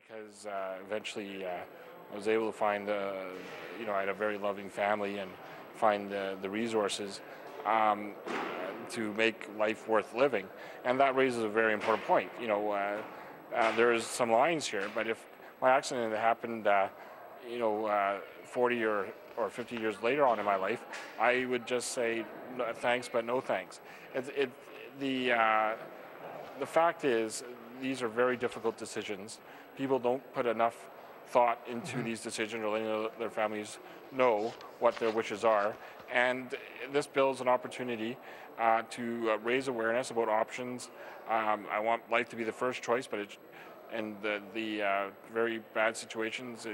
because eventually I was able to find, I had a very loving family and find the resources to make life worth living. And that raises a very important point. There's some lines here, but if my accident had happened, 40 or 50 years later on in my life, I would just say thanks, but no thanks. The fact is, these are very difficult decisions. People don't put enough thought into these decisions or letting their families know what their wishes are. And this bill is an opportunity to raise awareness about options. I want life to be the first choice, but in the very bad situations,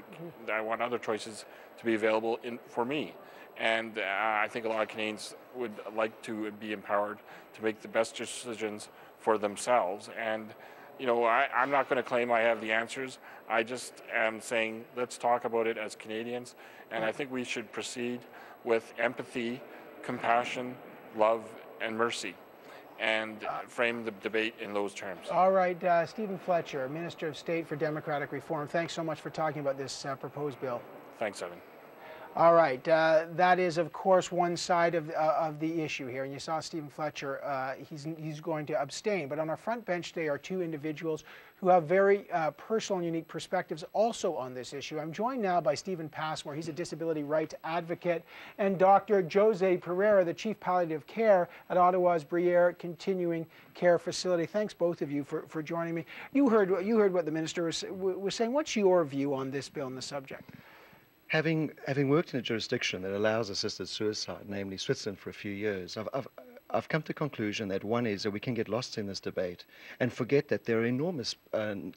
I want other choices to be available for me. And I think a lot of Canadians would like to be empowered to make the best decisions for themselves. And I'm not going to claim I have the answers. I just am saying let's talk about it as Canadians, and I think we should proceed with empathy, compassion, love, and mercy, and frame the debate in those terms. All right, Stephen Fletcher, Minister of State for Democratic Reform, thanks so much for talking about this proposed bill. Thanks, Evan. All right, that is, of course, one side of the issue here. And you saw Stephen Fletcher, he's going to abstain. But on our front bench today are two individuals who have very personal and unique perspectives also on this issue. I'm joined now by Stephen Passmore. He's a disability rights advocate, and Dr. Jose Pereira, the Chief Palliative Care at Ottawa's Briere Continuing Care Facility. Thanks, both of you, for joining me. You heard what the minister was saying. What's your view on this bill and the subject? Having worked in a jurisdiction that allows assisted suicide, namely Switzerland, for a few years, I've come to the conclusion that one is that we can get lost in this debate and forget that there are enormous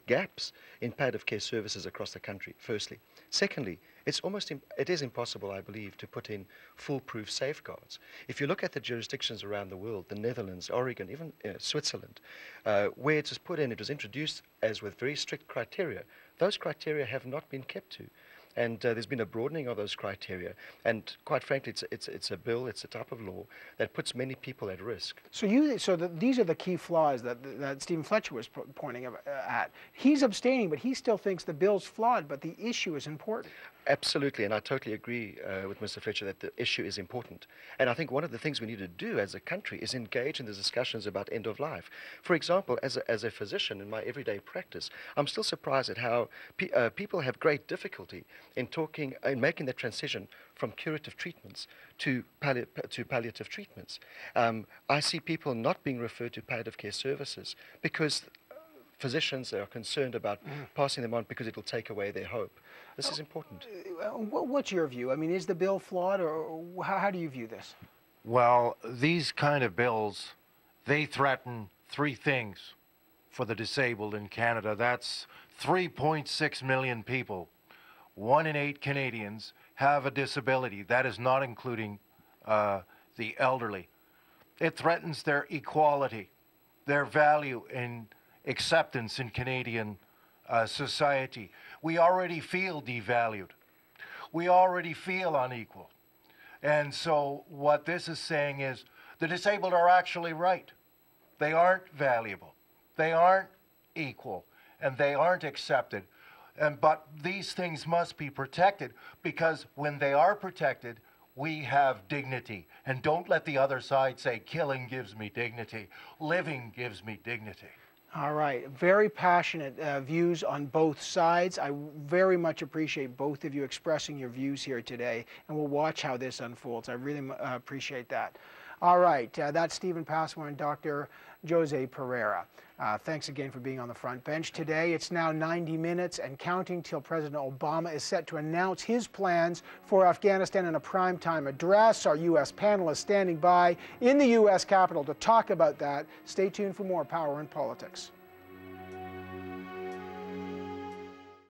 gaps in palliative care services across the country, firstly. Secondly, it is impossible, I believe, to put in foolproof safeguards. If you look at the jurisdictions around the world, the Netherlands, Oregon, even Switzerland, where it was put in, it was introduced as with very strict criteria. Those criteria have not been kept to. And there's been a broadening of those criteria. And quite frankly, it's a bill, it's a type of law that puts many people at risk. So these are the key flaws that Stephen Fletcher was pointing at. He's abstaining, but he still thinks the bill's flawed, but the issue is important. Absolutely, and I totally agree with Mr. Fletcher that the issue is important. And I think one of the things we need to do as a country is engage in the discussions about end of life. For example, as a physician in my everyday practice, I'm still surprised at how people have great difficulty in making the transition from curative treatments to palliative treatments. I see people not being referred to palliative care services because physicians are concerned about passing them on because it will take away their hope. This is important. What's your view? I mean, is the bill flawed, or how do you view this? Well, these kind of bills, they threaten three things for the disabled in Canada. That's 3.6 million people. 1 in 8 Canadians have a disability. That is not including the elderly. It threatens their equality, their value and acceptance in Canadian society. We already feel devalued. We already feel unequal. And so what this is saying is the disabled are actually right. They aren't valuable. They aren't equal. And they aren't accepted. But these things must be protected, because when they are protected, we have dignity. And don't let the other side say, killing gives me dignity. Living gives me dignity. All right. Very passionate views on both sides. I very much appreciate both of you expressing your views here today, and we'll watch how this unfolds. I really appreciate that. All right. That's Stephen Passmore and Dr. Jose Pereira. Thanks again for being on the front bench today. It's now 90 minutes and counting till President Obama is set to announce his plans for Afghanistan in a primetime address. Our U.S. panelists standing by in the U.S. Capitol to talk about that. Stay tuned for more Power and Politics.